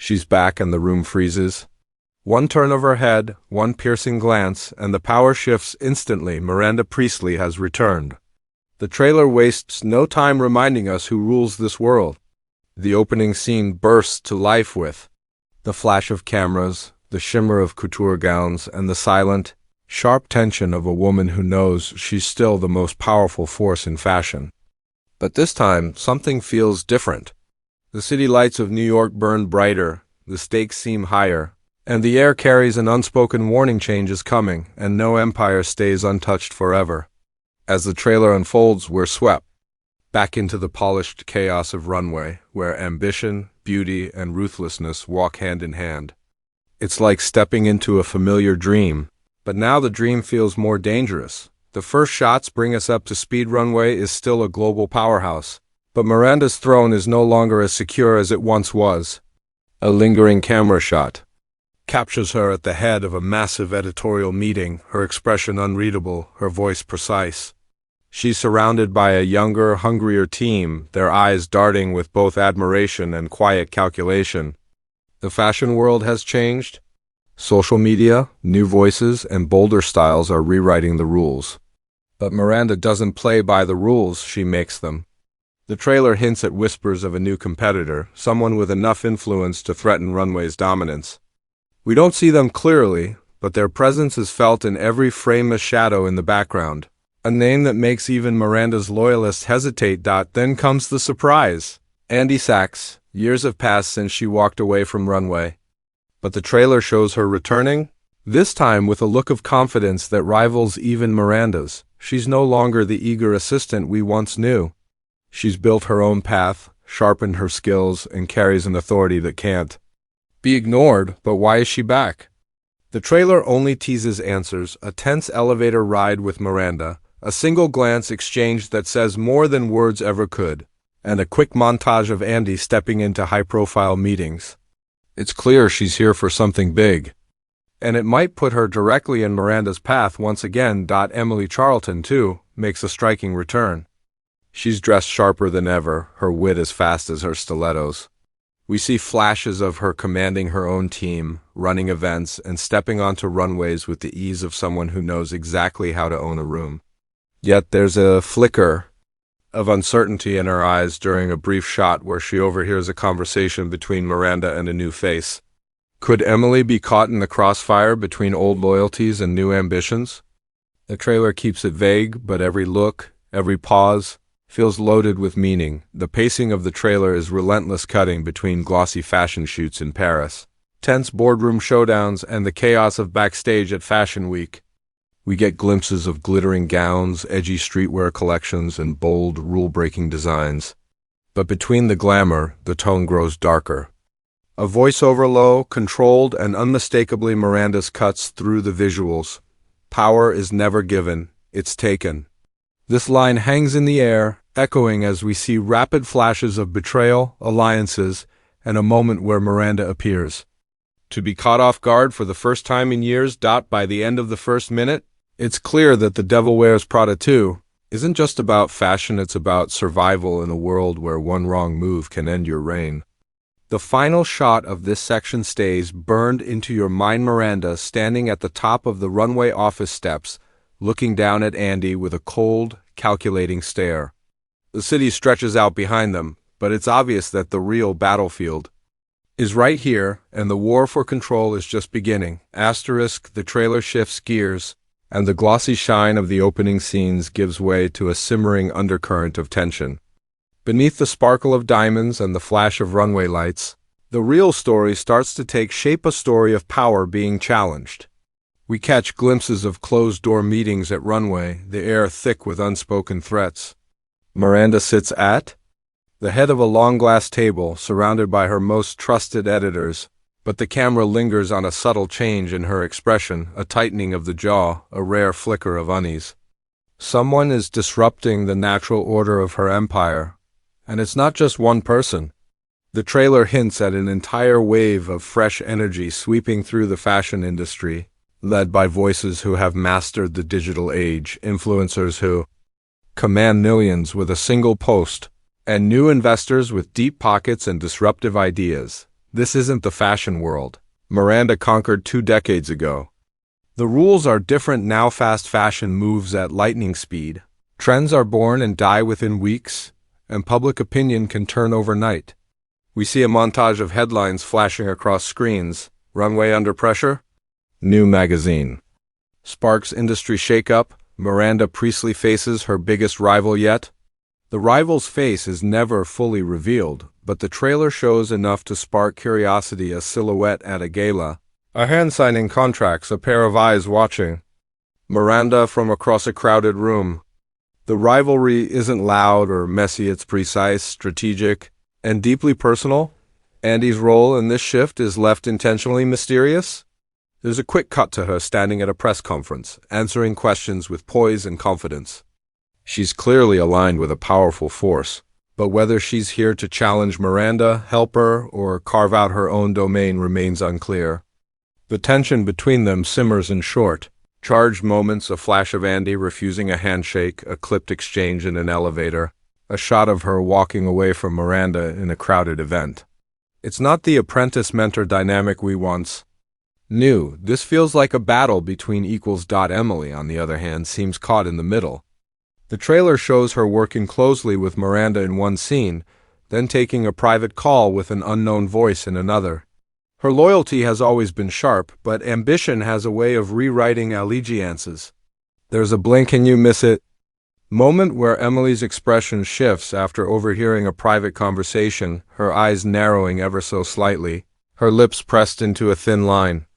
She's back and the room freezes. One turn of her head, one piercing glance, and the power shifts instantly. Miranda Priestly has returned. The trailer wastes no time reminding us who rules this world. The opening scene bursts to life with the flash of cameras, the shimmer of couture gowns, and the silent, sharp tension of a woman who knows she's still the most powerful force in fashion. But this time, something feels different. The city lights of New York burn brighter, the stakes seem higher, and the air carries an unspoken warning: change is coming, and no empire stays untouched forever. As the trailer unfolds, we're swept back into the polished chaos of Runway, where ambition, beauty, and ruthlessness walk hand in hand. It's like stepping into a familiar dream, but now the dream feels more dangerous. The first shots bring us up to speed. Runway is still a global powerhouse, but Miranda's throne is no longer as secure as it once was. A lingering camera shot captures her at the head of a massive editorial meeting, her expression unreadable, her voice precise. She's surrounded by a younger, hungrier team, their eyes darting with both admiration and quiet calculation. The fashion world has changed. Social media, new voices, and bolder styles are rewriting the rules. But Miranda doesn't play by the rules, she makes them. The trailer hints at whispers of a new competitor, someone with enough influence to threaten Runway's dominance. We don't see them clearly, but their presence is felt in every frame, a shadow in the background. A name that makes even Miranda's loyalists hesitate. Then comes the surprise. Andy Sachs. Years have passed since she walked away from Runway. But the trailer shows her returning, this time with a look of confidence that rivals even Miranda's. She's no longer the eager assistant we once knew. She's built her own path, sharpened her skills, and carries an authority that can't be ignored. But why is she back? The trailer only teases answers: a tense elevator ride with Miranda, a single glance exchanged that says more than words ever could, and a quick montage of Andy stepping into high-profile meetings. It's clear she's here for something big, and it might put her directly in Miranda's path once again. Emily Charlton, too, makes a striking return. She's dressed sharper than ever, her wit as fast as her stilettos. We see flashes of her commanding her own team, running events, and stepping onto runways with the ease of someone who knows exactly how to own a room. Yet there's a flicker of uncertainty in her eyes during a brief shot where she overhears a conversation between Miranda and a new face. Could Emily be caught in the crossfire between old loyalties and new ambitions? The trailer keeps it vague, but every look, every pause, feels loaded with meaning. The pacing of the trailer is relentless, cutting between glossy fashion shoots in Paris, tense boardroom showdowns, and the chaos of backstage at Fashion Week. We get glimpses of glittering gowns, edgy streetwear collections, and bold, rule-breaking designs. But between the glamour, the tone grows darker. A voiceover low, controlled, and unmistakably Miranda's cuts through the visuals. Power is never given, it's taken. This line hangs in the air, echoing as we see rapid flashes of betrayal, alliances, and a moment where Miranda appears to be caught off guard for the first time in years. By the end of the first minute, it's clear that The Devil Wears Prada 2 isn't just about fashion, it's about survival in a world where one wrong move can end your reign. The final shot of this section stays burned into your mind: Miranda standing at the top of the Runway office steps, looking down at Andy with a cold, calculating stare. The city stretches out behind them, but it's obvious that the real battlefield is right here, and the war for control is just beginning. The trailer shifts gears, and the glossy shine of the opening scenes gives way to a simmering undercurrent of tension. Beneath the sparkle of diamonds and the flash of runway lights, the real story starts to take shape, a story of power being challenged. We catch glimpses of closed-door meetings at Runway, the air thick with unspoken threats. Miranda sits at the head of a long glass table, surrounded by her most trusted editors, but the camera lingers on a subtle change in her expression, a tightening of the jaw, a rare flicker of unease. Someone is disrupting the natural order of her empire, and it's not just one person. The trailer hints at an entire wave of fresh energy sweeping through the fashion industry, led by voices who have mastered the digital age, influencers who command millions with a single post, and new investors with deep pockets and disruptive ideas. This isn't the fashion world Miranda conquered 2 decades ago. The rules are different now. Fast fashion moves at lightning speed. Trends are born and die within weeks, and public opinion can turn overnight. We see a montage of headlines flashing across screens. Runway under pressure? New magazine. Sparks industry shakeup. Miranda Priestly faces her biggest rival yet. The rival's face is never fully revealed, but the trailer shows enough to spark curiosity. A silhouette at a gala. A hand signing contracts, a pair of eyes watching. Miranda from across a crowded room. The rivalry isn't loud or messy, it's precise, strategic, and deeply personal. Andy's role in this shift is left intentionally mysterious. There's a quick cut to her standing at a press conference, answering questions with poise and confidence. She's clearly aligned with a powerful force, but whether she's here to challenge Miranda, help her, or carve out her own domain remains unclear. The tension between them simmers in short, charged moments, a flash of Andy refusing a handshake, a clipped exchange in an elevator, a shot of her walking away from Miranda in a crowded event. It's not the apprentice-mentor dynamic we once knew. This feels like a battle between equals. Emily, on the other hand, seems caught in the middle. The trailer shows her working closely with Miranda in one scene, then taking a private call with an unknown voice in another. Her loyalty has always been sharp, but ambition has a way of rewriting allegiances. There's a blink and you miss it moment where Emily's expression shifts after overhearing a private conversation, her eyes narrowing ever so slightly, her lips pressed into a thin line.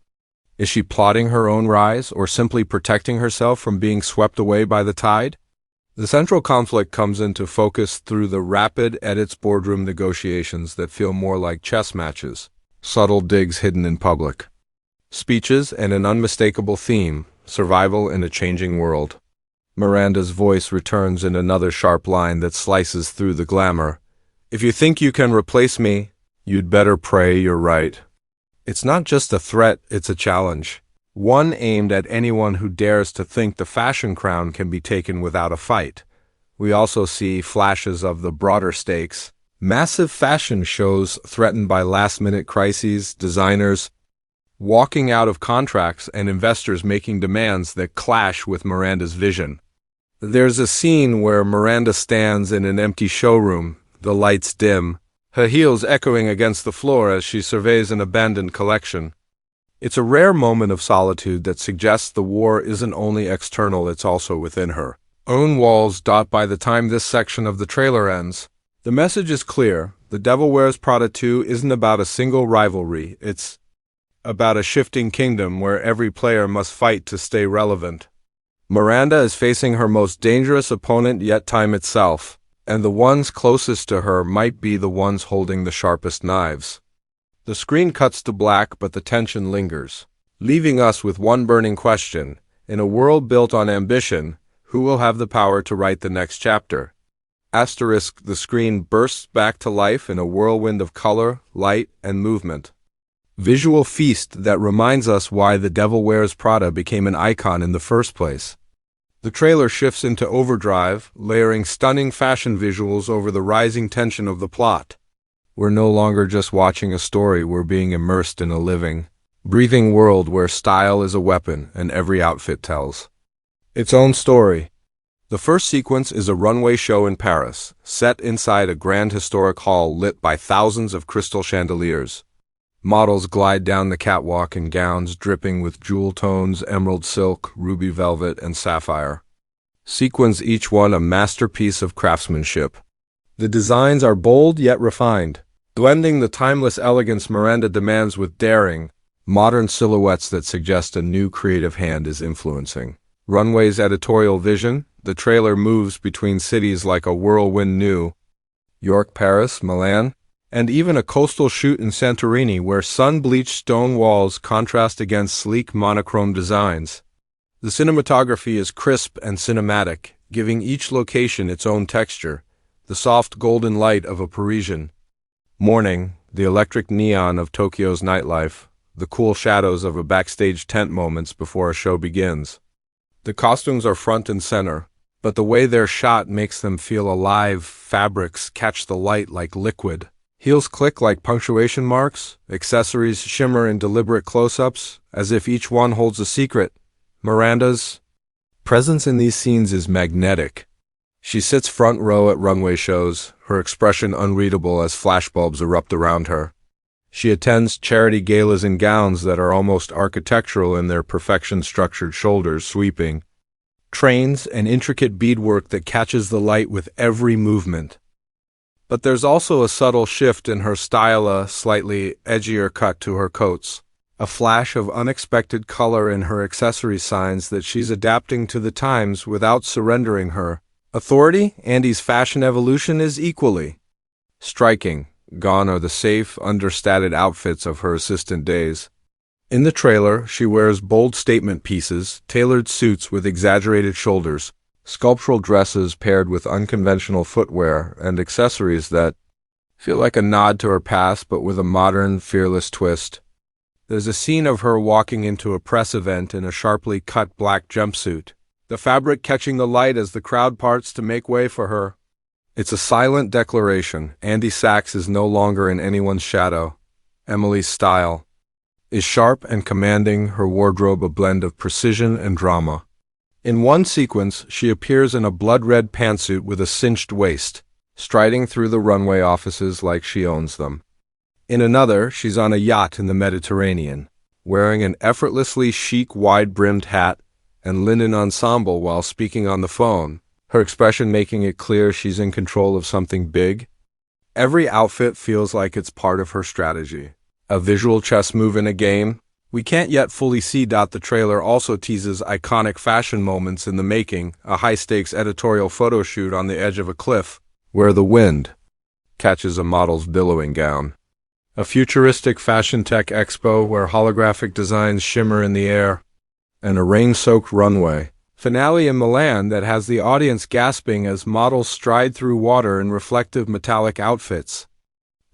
Is she plotting her own rise, or simply protecting herself from being swept away by the tide? The central conflict comes into focus through the rapid edits, boardroom negotiations that feel more like chess matches. Subtle digs hidden in public speeches, and an unmistakable theme, survival in a changing world. Miranda's voice returns in another sharp line that slices through the glamour. If you think you can replace me, you'd better pray you're right. It's not just a threat, it's a challenge. One aimed at anyone who dares to think the fashion crown can be taken without a fight. We also see flashes of the broader stakes. Massive fashion shows threatened by last-minute crises, designers walking out of contracts, and investors making demands that clash with Miranda's vision. There's a scene where Miranda stands in an empty showroom, the lights dim, her heels echoing against the floor as she surveys an abandoned collection. It's a rare moment of solitude that suggests the war isn't only external, it's also within her own walls. By the time this section of the trailer ends, the message is clear. The Devil Wears Prada 2 isn't about a single rivalry, it's about a shifting kingdom where every player must fight to stay relevant. Miranda is facing her most dangerous opponent yet, time itself, and the ones closest to her might be the ones holding the sharpest knives. The screen cuts to black, but the tension lingers, leaving us with one burning question. In a world built on ambition, who will have the power to write the next chapter? Asterisk, the screen bursts back to life in a whirlwind of color, light, and movement. Visual feast that reminds us why The Devil Wears Prada became an icon in the first place. The trailer shifts into overdrive, layering stunning fashion visuals over the rising tension of the plot. We're no longer just watching a story, we're being immersed in a living, breathing world where style is a weapon and every outfit tells its own story. The first sequence is a runway show in Paris, set inside a grand historic hall lit by thousands of crystal chandeliers. Models glide down the catwalk in gowns dripping with jewel tones, emerald silk, ruby velvet, and sapphire. Sequins, each one a masterpiece of craftsmanship. The designs are bold yet refined, blending the timeless elegance Miranda demands with daring, modern silhouettes that suggest a new creative hand is influencing Runway's editorial vision. The trailer moves between cities like a whirlwind. New York, Paris, Milan, and even a coastal shoot in Santorini where sun-bleached stone walls contrast against sleek monochrome designs. The cinematography is crisp and cinematic, giving each location its own texture, the soft golden light of a Parisian morning, the electric neon of Tokyo's nightlife, the cool shadows of a backstage tent moments before a show begins. The costumes are front and center, but the way they're shot makes them feel alive. Fabrics catch the light like liquid, Heels click like punctuation marks, accessories shimmer in deliberate close-ups, as if each one holds a secret. Miranda's presence in these scenes is magnetic. She sits front row at runway shows, her expression unreadable as flashbulbs erupt around her. She attends charity galas in gowns that are almost architectural in their perfection-structured shoulders sweeping, trains and intricate beadwork that catches the light with every movement. But there's also a subtle shift in her style, a slightly edgier cut to her coats. A flash of unexpected color in her accessory signs that she's adapting to the times without surrendering her authority. Andy's fashion evolution is equally striking. Gone are the safe, understated outfits of her assistant days. In the trailer, she wears bold statement pieces, tailored suits with exaggerated shoulders, sculptural dresses paired with unconventional footwear, and accessories that feel like a nod to her past but with a modern, fearless twist. There's a scene of her walking into a press event in a sharply cut black jumpsuit, the fabric catching the light as the crowd parts to make way for her. It's a silent declaration. Andy Sachs is no longer in anyone's shadow. Emily's style is sharp and commanding, her wardrobe a blend of precision and drama. In one sequence, she appears in a blood-red pantsuit with a cinched waist, striding through the runway offices like she owns them. In another, she's on a yacht in the Mediterranean, wearing an effortlessly chic wide-brimmed hat and linen ensemble while speaking on the phone, her expression making it clear she's in control of something big. Every outfit feels like it's part of her strategy, a visual chess move in a game we can't yet fully see. The trailer also teases iconic fashion moments in the making, a high-stakes editorial photo shoot on the edge of a cliff, where the wind catches a model's billowing gown. A futuristic fashion tech expo where holographic designs shimmer in the air, and a rain-soaked runway finale in Milan that has the audience gasping as models stride through water in reflective metallic outfits.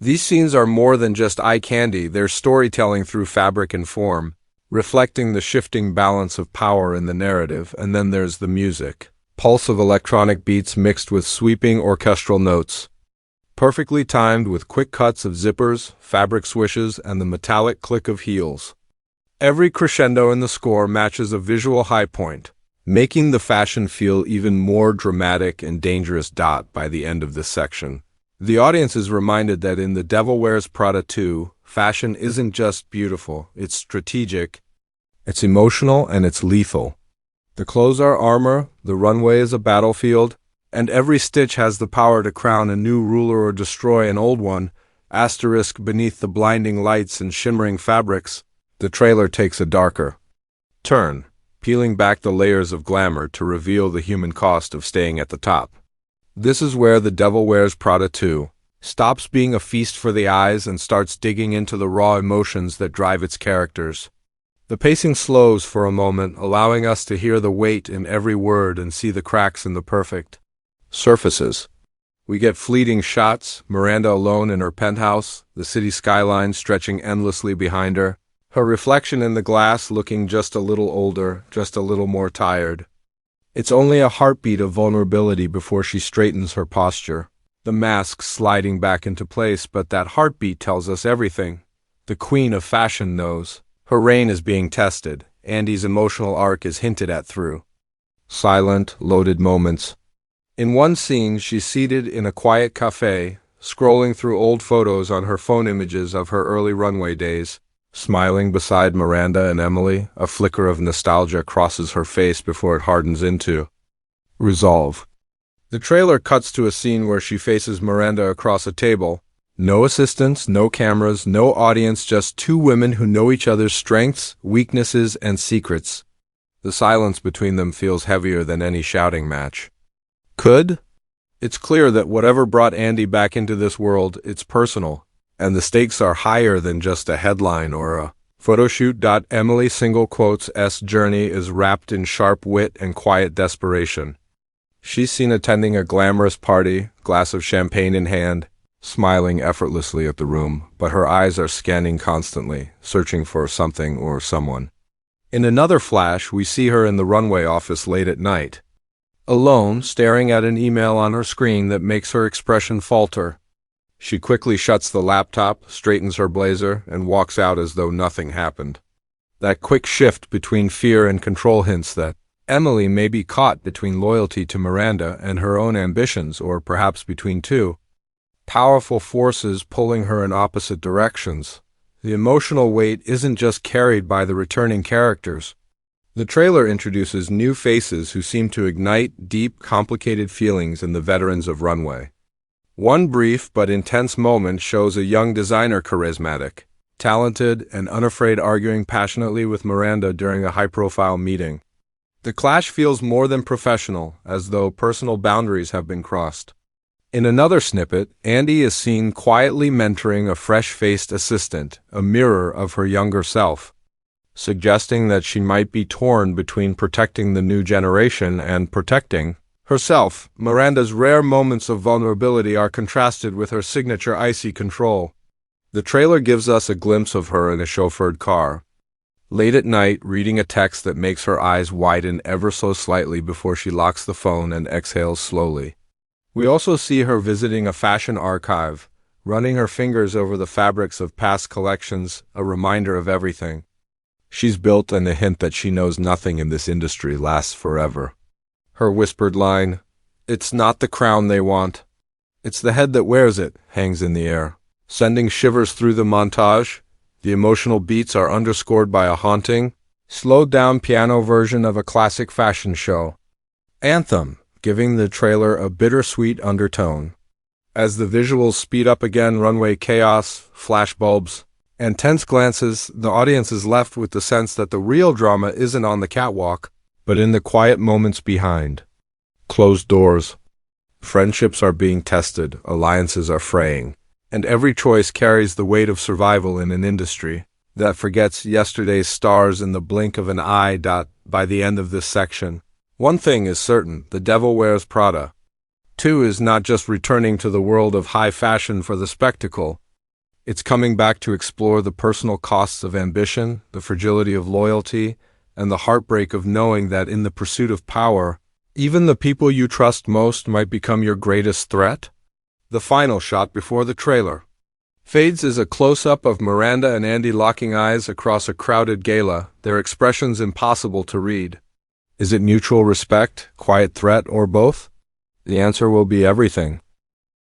These scenes are more than just eye candy, they're storytelling through fabric and form, reflecting the shifting balance of power in the narrative. And then there's the music. Pulse of electronic beats mixed with sweeping orchestral notes, perfectly timed with quick cuts of zippers, fabric swishes, and the metallic click of heels. Every crescendo in the score matches a visual high point, making the fashion feel even more dramatic and dangerous. By the end of this section, the audience is reminded that in The Devil Wears Prada 2, fashion isn't just beautiful, it's strategic, it's emotional, and it's lethal. The clothes are armor, the runway is a battlefield, and every stitch has the power to crown a new ruler or destroy an old one. Asterisk beneath the blinding lights and shimmering fabrics, the trailer takes a darker turn, peeling back the layers of glamour to reveal the human cost of staying at the top. This is where The Devil Wears Prada 2 stops being a feast for the eyes and starts digging into the raw emotions that drive its characters. The pacing slows for a moment, allowing us to hear the weight in every word and see the cracks in the perfect surfaces. We get fleeting shots, Miranda alone in her penthouse, the city skyline stretching endlessly behind her, her reflection in the glass looking just a little older, just a little more tired. It's only a heartbeat of vulnerability before she straightens her posture, the mask sliding back into place, but that heartbeat tells us everything. The queen of fashion knows. Her reign is being tested. Andy's emotional arc is hinted at through silent, loaded moments. In one scene, she's seated in a quiet cafe, scrolling through old photos on her phone images of her early runway days. Smiling beside Miranda and Emily, a flicker of nostalgia crosses her face before it hardens into resolve. The trailer cuts to a scene where she faces Miranda across a table. No assistants, no cameras, no audience, just two women who know each other's strengths, weaknesses, and secrets. The silence between them feels heavier than any shouting match could. It's clear that whatever brought Andy back into this world, it's personal. And the stakes are higher than just a headline or a photoshoot. Emily single quotes S journey is wrapped in sharp wit and quiet desperation. She's seen attending a glamorous party, glass of champagne in hand, smiling effortlessly at the room, but her eyes are scanning constantly, searching for something or someone. In another flash, we see her in the runway office late at night, alone, staring at an email on her screen that makes her expression falter. She quickly shuts the laptop, straightens her blazer, and walks out as though nothing happened. That quick shift between fear and control hints that Emily may be caught between loyalty to Miranda and her own ambitions, or perhaps between two powerful forces pulling her in opposite directions. The emotional weight isn't just carried by the returning characters. The trailer introduces new faces who seem to ignite deep, complicated feelings in the veterans of Runway. One brief but intense moment shows a young designer charismatic, talented, and unafraid arguing passionately with Miranda during a high-profile meeting. The clash feels more than professional, as though personal boundaries have been crossed. In another snippet, Andy is seen quietly mentoring a fresh-faced assistant, a mirror of her younger self, suggesting that she might be torn between protecting the new generation and protecting herself. Miranda's rare moments of vulnerability are contrasted with her signature icy control. The trailer gives us a glimpse of her in a chauffeured car, late at night, reading a text that makes her eyes widen ever so slightly before she locks the phone and exhales slowly. We also see her visiting a fashion archive, running her fingers over the fabrics of past collections, a reminder of everything she's built and a hint that she knows nothing in this industry lasts forever. Her whispered line, "It's not the crown they want, it's the head that wears it," hangs in the air, sending shivers through the montage. The emotional beats are underscored by a haunting, slowed-down piano version of a classic fashion show anthem, giving the trailer a bittersweet undertone. As the visuals speed up again, runway chaos, flashbulbs, and tense glances, the audience is left with the sense that the real drama isn't on the catwalk, but in the quiet moments behind closed doors. Friendships are being tested, alliances are fraying, and every choice carries the weight of survival in an industry that forgets yesterday's stars in the blink of an eye. By the end of this section, one thing is certain: The Devil Wears Prada 2 is not just returning to the world of high fashion for the spectacle. It's coming back to explore the personal costs of ambition, the fragility of loyalty, and the heartbreak of knowing that in the pursuit of power, even the people you trust most might become your greatest threat. The final shot before the trailer fades is a close-up of Miranda and Andy locking eyes across a crowded gala, their expressions impossible to read. Is it mutual respect, quiet threat, or both? The answer will be everything.